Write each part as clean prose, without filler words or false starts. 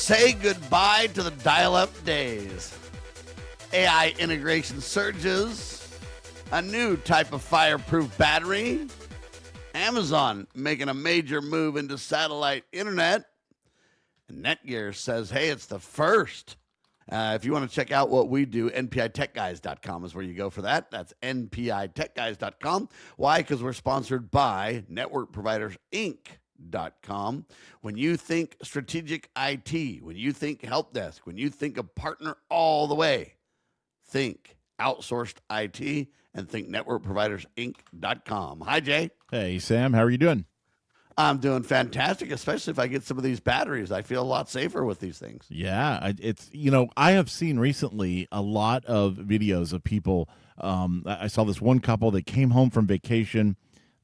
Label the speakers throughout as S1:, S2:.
S1: Say goodbye to the dial-up days. AI integration surges. A new type of fireproof battery. Amazon making a major move into satellite internet. And Netgear says, hey, it's the first. If you want to check out what we do, npitechguys.com is where you go for that. That's npitechguys.com. Why? Because we're sponsored by Network Providers Inc.com. When you think strategic IT, when you think help desk, when you think of partner all the way, think outsourced IT and think Network Providers Inc.com. Hi, Jay.
S2: Hey, Sam. How are you doing?
S1: I'm doing fantastic, especially if I get some of these batteries. I feel a lot safer with these things.
S2: Yeah, I have seen recently a lot of videos of people. I saw this one couple that came home from vacation.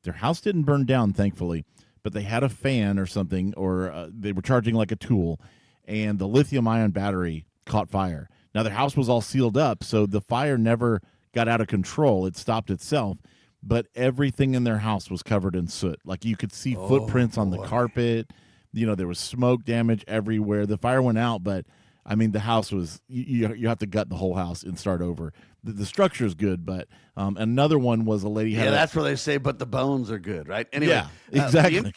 S2: Their house didn't burn down, thankfully, but they had a fan or something, or they were charging like a tool, and the lithium-ion battery caught fire. Now, their house was all sealed up, so the fire never got out of control. It stopped itself. But everything in their house was covered in soot. Like you could see footprints on the carpet. You know, there was smoke damage everywhere. The fire went out, but I mean, the house was, you have to gut the whole house and start over. The structure is good, but another one was a lady had
S1: that's where they say, but the bones are good, right? Anyway,
S2: yeah, exactly.
S1: The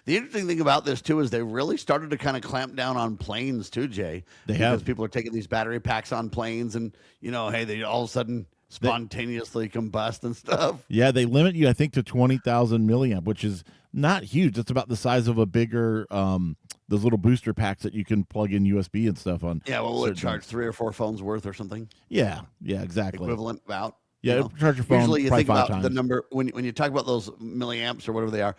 S1: interesting thing about this too is they really started to kind of clamp down on planes too, Jay. Because people are taking these battery packs on planes, and hey, they all of a sudden spontaneously combust and stuff.
S2: Yeah, they limit you, I think, to 20,000 milliamp, which is not huge. It's about the size of a bigger, those little booster packs that you can plug in USB and stuff on.
S1: Yeah, well, will it charge 3 or 4 phones worth or something?
S2: Yeah, exactly.
S1: Equivalent about.
S2: Yeah, charge your phone.
S1: Usually you think about
S2: times.
S1: the number, when you talk about those milliamps or whatever they are,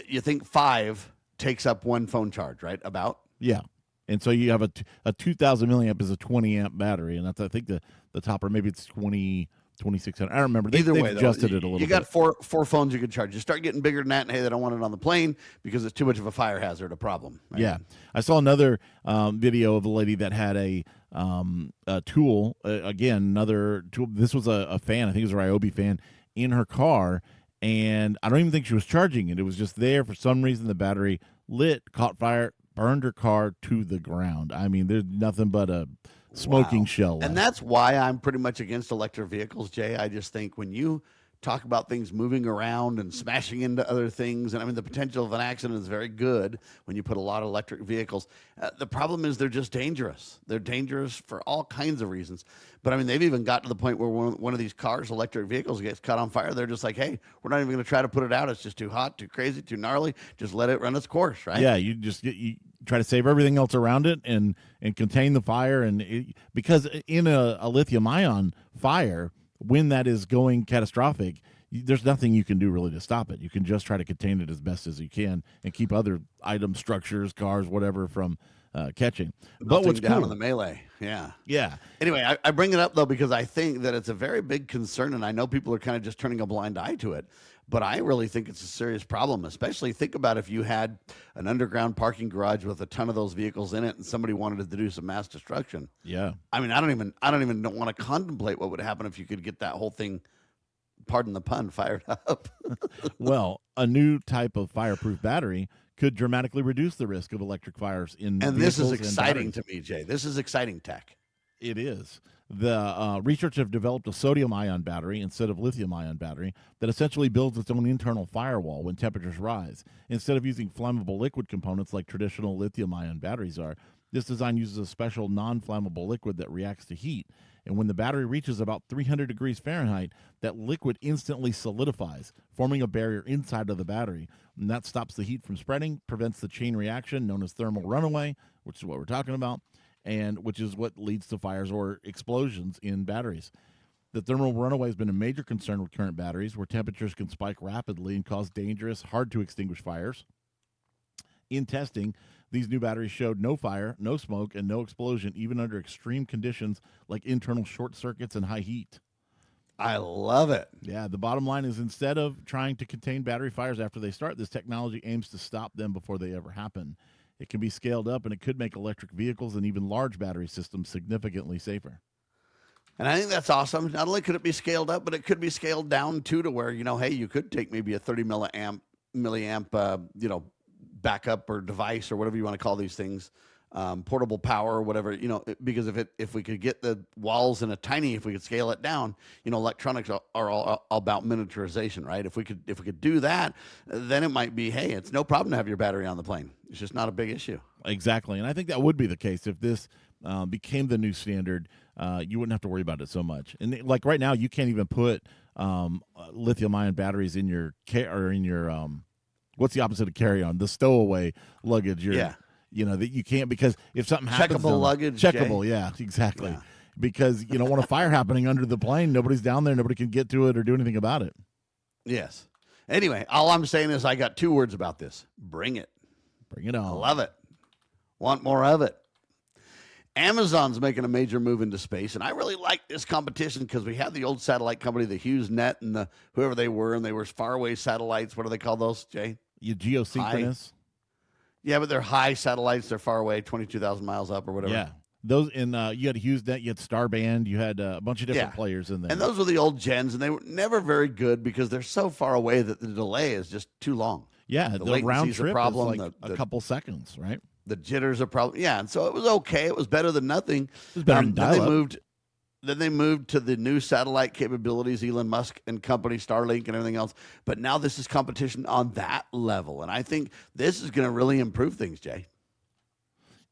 S1: you think 5 takes up one phone charge, right? About?
S2: Yeah. And so you have a 2,000 milliamp is a 20 amp battery, and that's, I think, the top, or maybe it's 2,600. I don't remember. They've adjusted it a little bit.
S1: You got four phones you could charge. You start getting bigger than that, and hey, they don't want it on the plane because it's too much of a fire hazard, a problem. Right?
S2: Yeah. I saw another video of a lady that had a tool, again, another tool. This was a fan, I think it was a Ryobi fan, in her car, and I don't even think she was charging it. It was just there. For some reason, the battery lit, caught fire, burned her car to the ground. I mean, there's nothing but a smoking shell left.
S1: And that's why I'm pretty much against electric vehicles, Jay. I just think when you talk about things moving around and smashing into other things, and I mean, the potential of an accident is very good when you put a lot of electric vehicles. The problem is they're just dangerous. They're dangerous for all kinds of reasons. But I mean, they've even got to the point where one of these cars, electric vehicles, gets caught on fire. They're just like, hey, we're not even going to try to put it out. It's just too hot, too crazy, too gnarly. Just let it run its course, right?
S2: Yeah, you try to save everything else around it and contain the fire. And because in a lithium-ion fire, when that is going catastrophic, there's nothing you can do really to stop it. You can just try to contain it as best as you can and keep other items, structures, cars, whatever from catching. But what's
S1: down
S2: cool
S1: in the melee, yeah.
S2: Anyway,
S1: I bring it up though because I think that it's a very big concern, and I know people are kind of just turning a blind eye to it. But I really think it's a serious problem, especially think about if you had an underground parking garage with a ton of those vehicles in it and somebody wanted to do some mass destruction.
S2: Yeah.
S1: I mean, I don't even want to contemplate what would happen if you could get that whole thing, pardon the pun, fired up.
S2: Well, a new type of fireproof battery could dramatically reduce the risk of electric fires in vehicles.
S1: And this is exciting to me, Jay. This is exciting tech.
S2: It is. The researchers have developed a sodium-ion battery instead of lithium-ion battery that essentially builds its own internal firewall when temperatures rise. Instead of using flammable liquid components like traditional lithium-ion batteries are, this design uses a special non-flammable liquid that reacts to heat. And when the battery reaches about 300 degrees Fahrenheit, that liquid instantly solidifies, forming a barrier inside of the battery. And that stops the heat from spreading, prevents the chain reaction known as thermal runaway, which is what we're talking about, and which is what leads to fires or explosions in batteries. The thermal runaway has been a major concern with current batteries, where temperatures can spike rapidly and cause dangerous, hard-to-extinguish fires. In testing, these new batteries showed no fire, no smoke, and no explosion, even under extreme conditions like internal short circuits and high heat.
S1: I love it.
S2: Yeah, the bottom line is instead of trying to contain battery fires after they start, this technology aims to stop them before they ever happen. It can be scaled up, and it could make electric vehicles and even large battery systems significantly safer.
S1: And I think that's awesome. Not only could it be scaled up, but it could be scaled down too, to where, hey, you could take maybe a 30 milliamp, backup or device or whatever you want to call these things, portable power or whatever, because if we could get the walls in if we could scale it down, electronics are all about miniaturization, right? If we could do that, then it might be, hey, it's no problem to have your battery on the plane. It's just not a big issue.
S2: Exactly, and I think that would be the case if this became the new standard. You wouldn't have to worry about it so much. And like right now, you can't even put lithium-ion batteries in your what's the opposite of carry-on? The stowaway luggage.
S1: Yeah.
S2: That you can't, because if something happens,
S1: Checkable luggage.
S2: Checkable,
S1: Jay.
S2: Yeah, exactly.
S1: Yeah.
S2: Because you don't want a fire happening under the plane. Nobody's down there. Nobody can get to it or do anything about it.
S1: Yes. Anyway, all I'm saying is I got 2 words about this. Bring it.
S2: Bring it on.
S1: I love it. Want more of it. Amazon's making a major move into space, and I really like this competition because we had the old satellite company, the HughesNet, and whoever they were, and they were faraway satellites. What do they call those, Jay?
S2: Geosynchronous.
S1: Yeah, but they're high satellites. They're far away, 22,000 miles up or whatever.
S2: Yeah. Those in you had HughesNet, you had Starband, you had a bunch of different players in there.
S1: And those were the old gens, and they were never very good because they're so far away that the delay is just too long.
S2: Yeah, the round trip
S1: problem,
S2: is like a couple seconds, right?
S1: The jitters are problem. Yeah, and so it was okay. It was better than nothing.
S2: It was better than dial-up.
S1: Then they moved to the new satellite capabilities, Elon Musk and company, Starlink and everything else. But now this is competition on that level. And I think this is going to really improve things, Jay.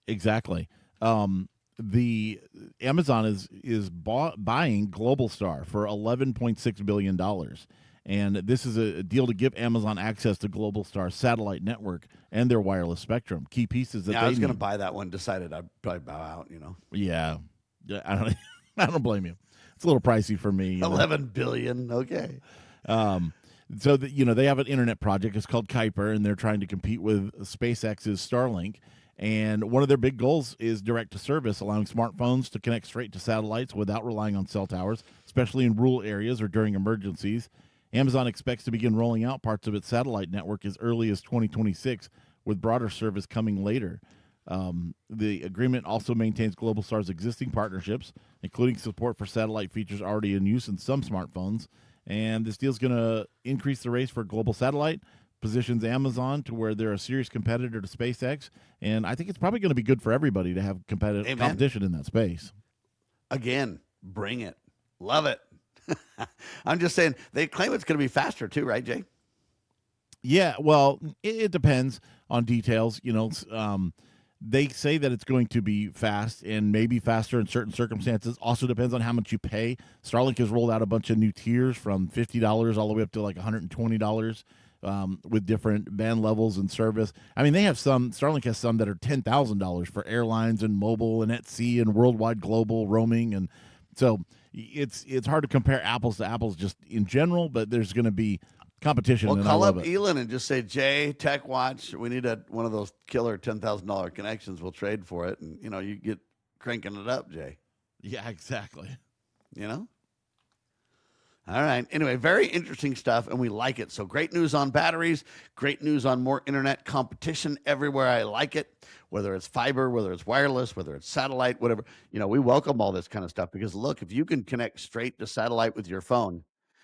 S2: Exactly. The Amazon is buying GlobalStar for $11.6 billion. And this is a deal to give Amazon access to GlobalStar's satellite network and their wireless spectrum. Key pieces that
S1: I was going to buy that one, decided I'd probably bow out,
S2: Yeah, I don't blame you. It's a little pricey for me.
S1: $11 billion, okay.
S2: So they have an internet project. It's called Kuiper, and they're trying to compete with SpaceX's Starlink. And one of their big goals is direct-to-service, allowing smartphones to connect straight to satellites without relying on cell towers, especially in rural areas or during emergencies. Amazon expects to begin rolling out parts of its satellite network as early as 2026, with broader service coming later. The agreement also maintains GlobalStar's existing partnerships, including support for satellite features already in use in some smartphones. And this deal is going to increase the race for global satellite, positions Amazon to where they're a serious competitor to SpaceX. And I think it's probably going to be good for everybody to have competition in that space.
S1: Again, bring it. Love it. I'm just saying, they claim it's going to be faster too, right, Jay?
S2: Yeah, well, it depends on details. They say that it's going to be fast and maybe faster in certain circumstances. Also depends on how much you pay. Starlink has rolled out a bunch of new tiers from $50 all the way up to like $120 with different band levels and service. I mean, Starlink has some that are $10,000 for airlines and mobile and at sea and worldwide global roaming. And so it's hard to compare apples to apples just in general, but there's going to be competition.
S1: Well,
S2: and
S1: call up
S2: it.
S1: Elon and just say, Jay, Tech Watch, we need one of those killer $10,000 connections. We'll trade for it. And, you get cranking it up, Jay.
S2: Yeah, exactly.
S1: All right. Anyway, very interesting stuff, and we like it. So great news on batteries, great news on more internet competition everywhere. I like it, whether it's fiber, whether it's wireless, whether it's satellite, whatever. We welcome all this kind of stuff because, look, if you can connect straight to satellite with your phone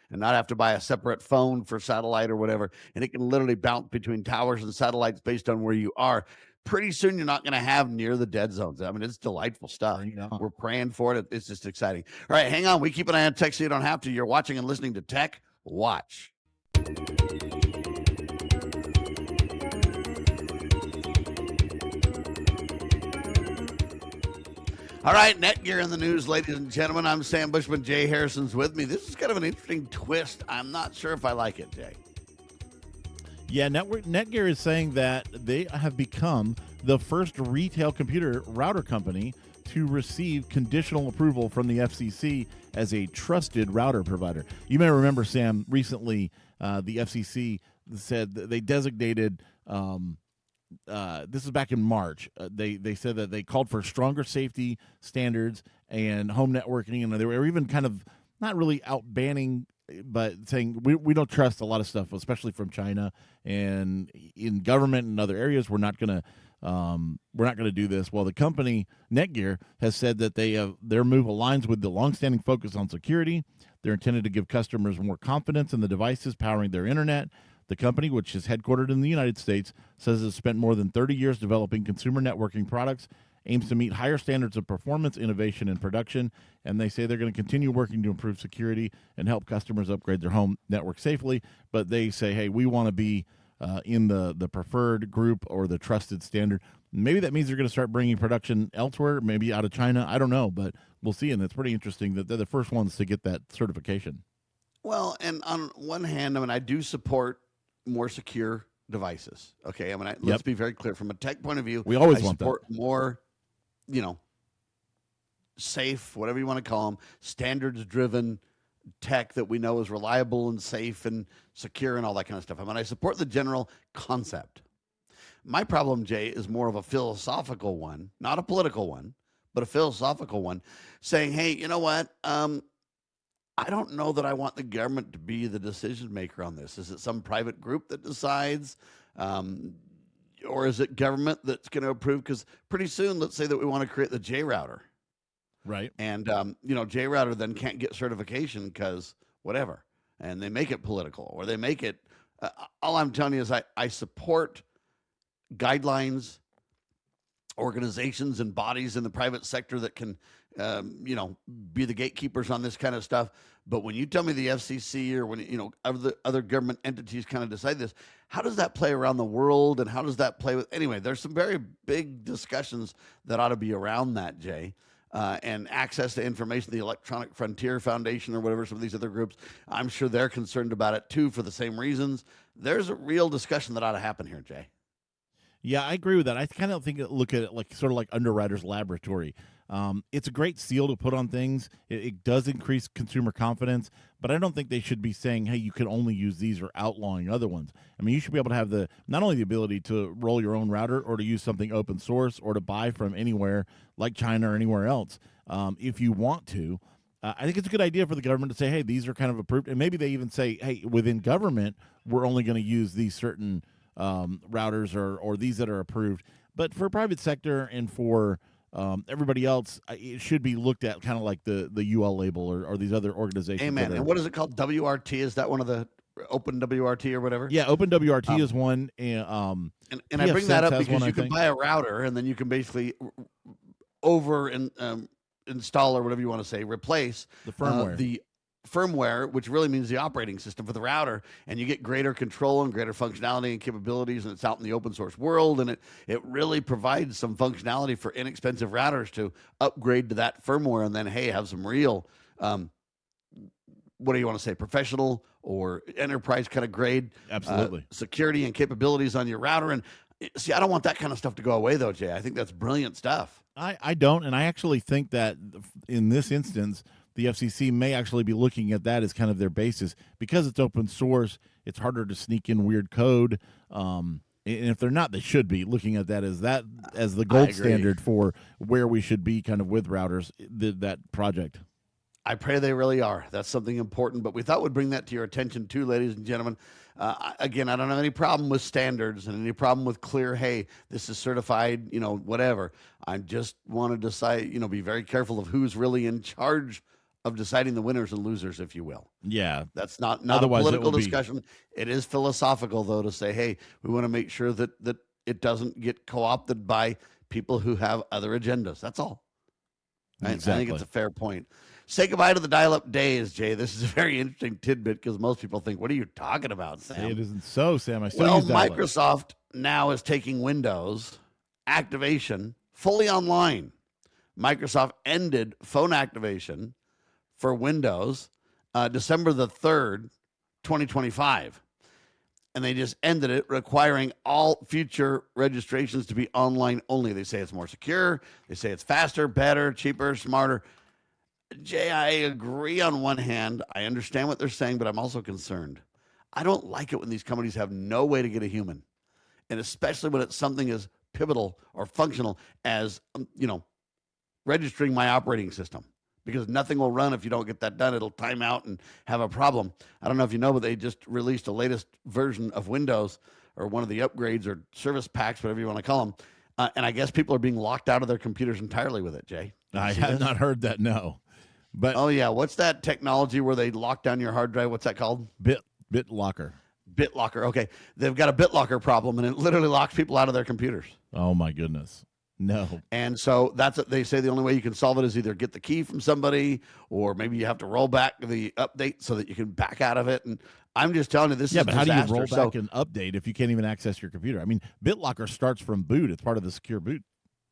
S1: and not have to buy a separate phone for satellite or whatever, and it can literally bounce between towers and satellites based on where you are, pretty soon you're not going to have near the dead zones. I mean, it's delightful stuff. We're praying for it. It's just exciting. All right, hang on. We keep an eye on tech so you don't have to. You're watching and listening to Tech Watch. All right, Netgear in the news, ladies and gentlemen. I'm Sam Bushman. Jay Harrison's with me. This is kind of an interesting twist. I'm not sure if I like it, Jay.
S2: Yeah, Netgear is saying that they have become the first retail computer router company to receive conditional approval from the FCC as a trusted router provider. You may remember, Sam, recently the FCC said that they designated this is back in March. They said that they called for stronger safety standards and home networking, and they were even kind of not really out banning, but saying we don't trust a lot of stuff, especially from China and in government and other areas. We're not going to do this. Well, the company Netgear has said that their move aligns with the longstanding focus on security. They're intended to give customers more confidence in the devices powering their internet. The company, which is headquartered in the United States, says it's spent more than 30 years developing consumer networking products aims to meet higher standards of performance, innovation, and production. And they say they're going to continue working to improve security and help customers upgrade their home network safely. But they say, hey, we want to be in the preferred group or the trusted standard. Maybe that means they're going to start bringing production elsewhere, maybe out of China. I don't know, but we'll see. And it's pretty interesting that they're the first ones to get that certification.
S1: Well, and on one hand, I mean, I do support more secure devices. Okay, I mean, let's be very clear from a tech point of view.
S2: We always
S1: I
S2: want
S1: support more, safe, whatever you want to call them, standards-driven tech that we know is reliable and safe and secure and all that kind of stuff. I mean, I support the general concept. My problem, Jay, is more of a philosophical one, not a political one, but a philosophical one, saying, hey, you know what? I don't know that I want the government to be the decision maker on this. Is it some private group that decides? Or is it government that's going to approve? Because pretty soon, let's say that we want to create the J router.
S2: Right.
S1: And, J router then can't get certification because whatever. And they make it political or they make it. All I'm telling you is I support guidelines, organizations and bodies in the private sector that can, be the gatekeepers on this kind of stuff. But when you tell me the FCC or when, other government entities kind of decide this, how does that play around the world? And how does that play with, anyway, there's some very big discussions that ought to be around that, Jay. And access to information, the Electronic Frontier Foundation or whatever, some of these other groups, I'm sure they're concerned about it too for the same reasons. There's a real discussion that ought to happen here, Jay.
S2: Yeah, I agree with that. I kind of look at it like sort of like Underwriter's Laboratory. It's a great seal to put on things. It does increase consumer confidence, but I don't think they should be saying, hey, you can only use these or outlawing other ones. I mean, you should be able to have not only the ability to roll your own router or to use something open source or to buy from anywhere like China or anywhere else if you want to. I think it's a good idea for the government to say, hey, these are kind of approved. And maybe they even say, hey, within government, we're only going to use these certain routers or these that are approved. But for private sector and for everybody else, it should be looked at kind of like the UL label or these other organizations.
S1: Amen. And what is it called? WRT? Is that one of the Open WRT or whatever?
S2: Yeah, Open WRT is one. And
S1: I bring that up because you can buy a router and then you can basically install or whatever you want to say, replace
S2: the firmware.
S1: The firmware, which really means the operating system for the router, and you get greater control and greater functionality and capabilities, and it's out in the open source world, and it really provides some functionality for inexpensive routers to upgrade to that firmware and then, hey, have some real, what do you want to say, professional or enterprise kind of grade
S2: absolutely
S1: security and capabilities on your router. And see, I don't want that kind of stuff to go away, though, Jay. I think that's brilliant stuff.
S2: I don't, and I actually think that in this instance, the FCC may actually be looking at that as kind of their basis. Because it's open source, it's harder to sneak in weird code. And if they're not, they should be looking at that as the gold standard for where we should be kind of with routers, that project.
S1: I pray they really are. That's something important, but we thought we'd bring that to your attention too, ladies and gentlemen. Again, I don't have any problem with standards and any problem with clear, hey, this is certified, whatever. I just want to decide, be very careful of who's really in charge of deciding the winners and losers, if you will.
S2: Yeah.
S1: That's not a political discussion. It is philosophical, though, to say, hey, we want to make sure that it doesn't get co-opted by people who have other agendas. That's all.
S2: Exactly.
S1: I think it's a fair point. Say goodbye to the dial-up days, Jay. This is a very interesting tidbit because most people think, what are you talking about, Sam?
S2: It isn't so, Sam. I still use dial-up.
S1: Microsoft now is taking Windows activation fully online. Microsoft ended phone activation for Windows December the 3rd, 2025. And they just ended it, requiring all future registrations to be online only. They say it's more secure. They say it's faster, better, cheaper, smarter. Jay, I agree on one hand. I understand what they're saying, but I'm also concerned. I don't like it when these companies have no way to get a human. And especially when it's something as pivotal or functional as, registering my operating system. Because nothing will run if you don't get that done. It'll time out and have a problem. I don't know if you know, but they just released the latest version of Windows or one of the upgrades or service packs, whatever you want to call them. And I guess people are being locked out of their computers entirely with it, Jay.
S2: I have not heard that, no. But
S1: oh, yeah. What's that technology where they lock down your hard drive? What's that called?
S2: BitLocker.
S1: BitLocker. Okay. They've got a BitLocker problem, and it literally locks people out of their computers.
S2: Oh, my goodness. No.
S1: And so that's what they say. The only way you can solve it is either get the key from somebody, or maybe you have to roll back the update so that you can back out of it. And I'm just telling you, this
S2: Yeah,
S1: is
S2: but how do you
S1: disaster.
S2: roll
S1: So
S2: back an update if you can't even access your computer? I mean, BitLocker starts from boot. It's part of the secure boot.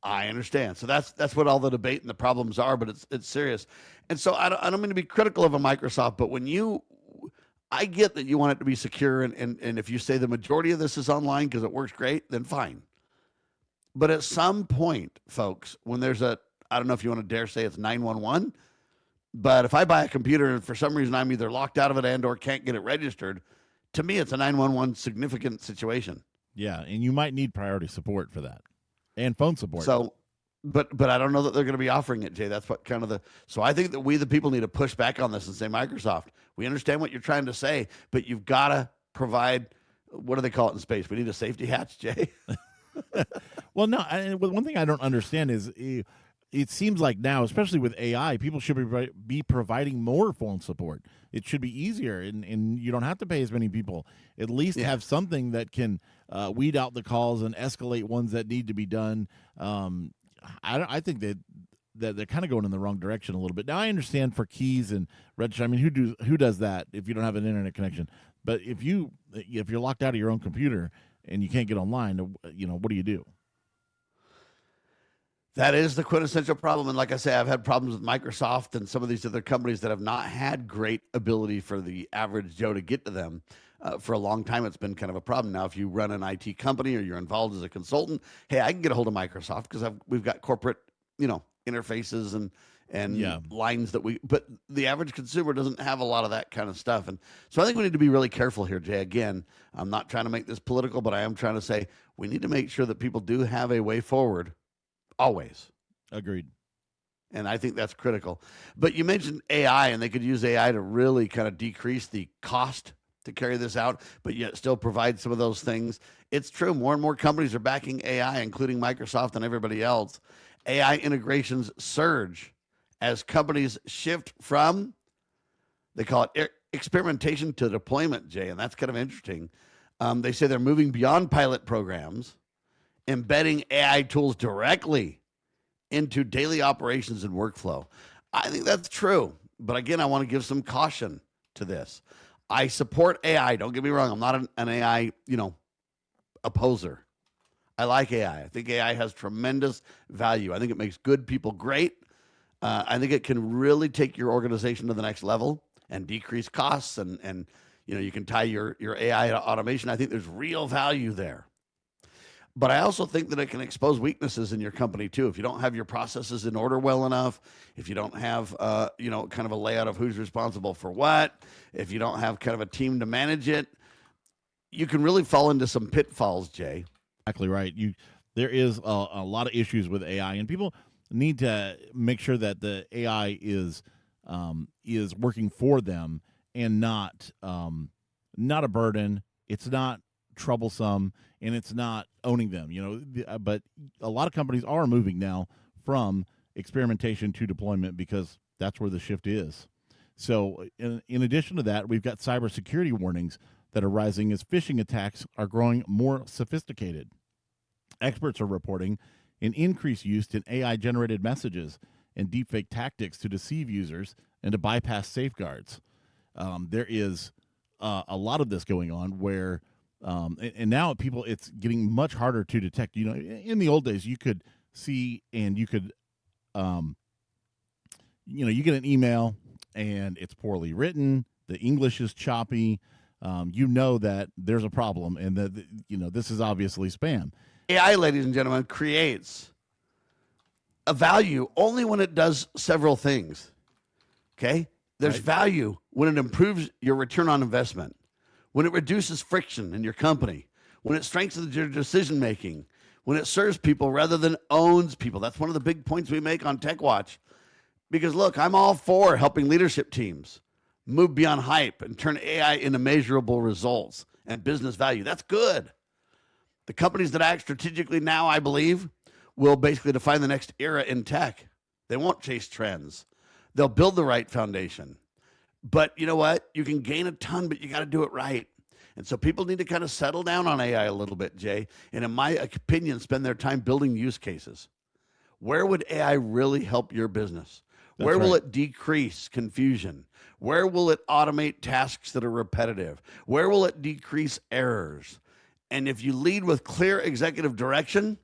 S1: I understand. So that's what all the debate and the problems are, but it's serious. And so I don't mean to be critical of a Microsoft, but I get that you want it to be secure, and if you say the majority of this is online because it works great, then fine. But at some point, folks, when there's I don't know if you want to dare say it's 911, but if I buy a computer and for some reason I'm either locked out of it and or can't get it registered, to me it's a 911 significant situation.
S2: Yeah, and you might need priority support for that and phone support.
S1: So, but I don't know that they're going to be offering it, Jay. That's what kind of so I think that we, the people, need to push back on this and say, Microsoft, we understand what you're trying to say, but you've got to provide, what do they call it in space? We need a safety hatch, Jay.
S2: Well, no, one thing I don't understand is it seems like now, especially with AI, people should be providing more phone support. It should be easier, and you don't have to pay as many people. At least have something that can weed out the calls and escalate ones that need to be done. I think that they're kind of going in the wrong direction a little bit. Now, I understand for keys and register. I mean, who does that if you don't have an internet connection? But if you're locked out of your own computer and you can't get online, what do you do?
S1: That is the quintessential problem. And like I say, I've had problems with Microsoft and some of these other companies that have not had great ability for the average Joe to get to them. For a long time, it's been kind of a problem. Now, if you run an IT company or you're involved as a consultant, hey, I can get a hold of Microsoft because we've got corporate, interfaces and lines but the average consumer doesn't have a lot of that kind of stuff. And so I think we need to be really careful here, Jay. Again, I'm not trying to make this political, but I am trying to say we need to make sure that people do have a way forward. Always.
S2: Agreed.
S1: And I think that's critical. But you mentioned AI, and they could use AI to really kind of decrease the cost to carry this out, but yet still provide some of those things. It's true. More and more companies are backing AI, including Microsoft and everybody else. AI integrations surge as companies shift from, they call it experimentation to deployment, Jay, and that's kind of interesting. They say they're moving beyond pilot programs, embedding AI tools directly into daily operations and workflow. I think that's true. But again, I want to give some caution to this. I support AI. Don't get me wrong. I'm not an AI, opposer. I like AI. I think AI has tremendous value. I think it makes good people great. I think it can really take your organization to the next level and decrease costs. And you can tie your AI to automation. I think there's real value there. But I also think that it can expose weaknesses in your company too. If you don't have your processes in order well enough, if you don't have, kind of a layout of who's responsible for what, if you don't have kind of a team to manage it, you can really fall into some pitfalls, Jay.
S2: Exactly right. There is a lot of issues with AI, and people need to make sure that the AI is working for them and not a burden. It's not troublesome, and it's not owning them. But a lot of companies are moving now from experimentation to deployment because that's where the shift is. So, in addition to that, we've got cybersecurity warnings that are rising as phishing attacks are growing more sophisticated. Experts are reporting an increased use in AI-generated messages and deepfake tactics to deceive users and to bypass safeguards. There is a lot of this going on where, and now it's getting much harder to detect. In the old days, you could see and you could, you get an email and it's poorly written, the English is choppy. That there's a problem and that this is obviously spam.
S1: AI, ladies and gentlemen, creates a value only when it does several things. Okay? There's value when it improves your return on investment, when it reduces friction in your company, when it strengthens your decision making, when it serves people rather than owns people. That's one of the big points we make on Tech Watch. Because look, I'm all for helping leadership teams move beyond hype and turn AI into measurable results and business value. That's good. The companies that act strategically now, I believe, will basically define the next era in tech. They won't chase trends. They'll build the right foundation. But you know what? You can gain a ton, but you got to do it right. And so people need to kind of settle down on AI a little bit, Jay, and in my opinion, spend their time building use cases. Where would AI really help your business? Where will it decrease confusion? Where will it automate tasks that are repetitive? Where will it decrease errors? And if you lead with clear executive direction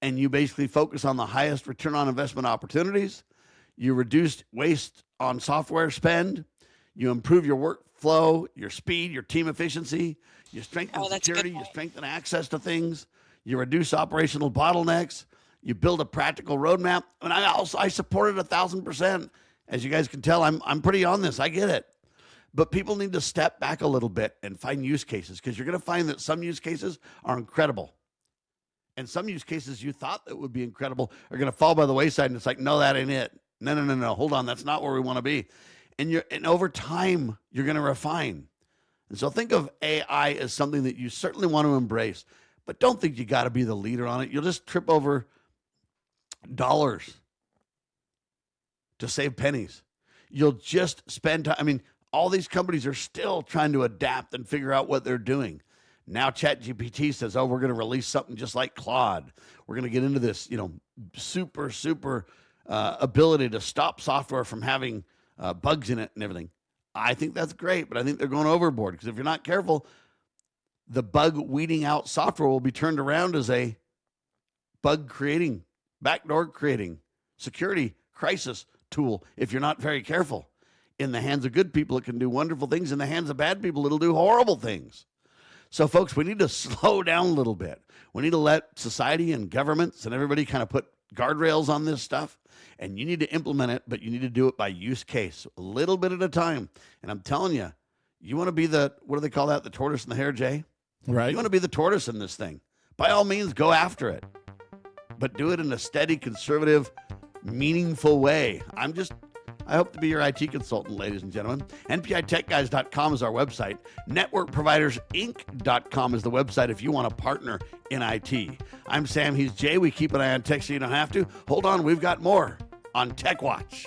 S1: and you basically focus on the highest return on investment opportunities, you reduce waste on software spend, you improve your workflow, your speed, your team efficiency, you strengthen security, you strengthen access to things, you reduce operational bottlenecks, you build a practical roadmap. And I support it 1,000%. As you guys can tell, I'm pretty on this. I get it. But people need to step back a little bit and find use cases, because you're going to find that some use cases are incredible. And some use cases you thought that would be incredible are going to fall by the wayside. And it's like, no, that ain't it. No. Hold on. That's not where we want to be. And over time, you're going to refine. And so think of AI as something that you certainly want to embrace, but don't think you got to be the leader on it. You'll just trip over dollars to save pennies. You'll just spend time. I mean, all these companies are still trying to adapt and figure out what they're doing. Now ChatGPT says, oh, we're going to release something just like Claude. We're going to get into this, super ability to stop software from having bugs in it and everything. I think that's great, but I think they're going overboard, because if you're not careful, the bug weeding out software will be turned around as a bug creating, backdoor creating, security crisis tool if you're not very careful. In the hands of good people, it can do wonderful things. In the hands of bad people, it'll do horrible things. So, folks, we need to slow down a little bit. We need to let society and governments and everybody kind of put guardrails on this stuff. And you need to implement it, but you need to do it by use case, a little bit at a time. And I'm telling you, you want to be what do they call that? The tortoise and the hare, Jay?
S2: Right.
S1: You want to be the tortoise in this thing. By all means, go after it. But do it in a steady, conservative, meaningful way. I hope to be your IT consultant, ladies and gentlemen. NPITechGuys.com is our website. NetworkProvidersInc.com is the website if you want to partner in IT. I'm Sam, he's Jay. We keep an eye on tech so you don't have to. Hold on, we've got more on Tech Watch.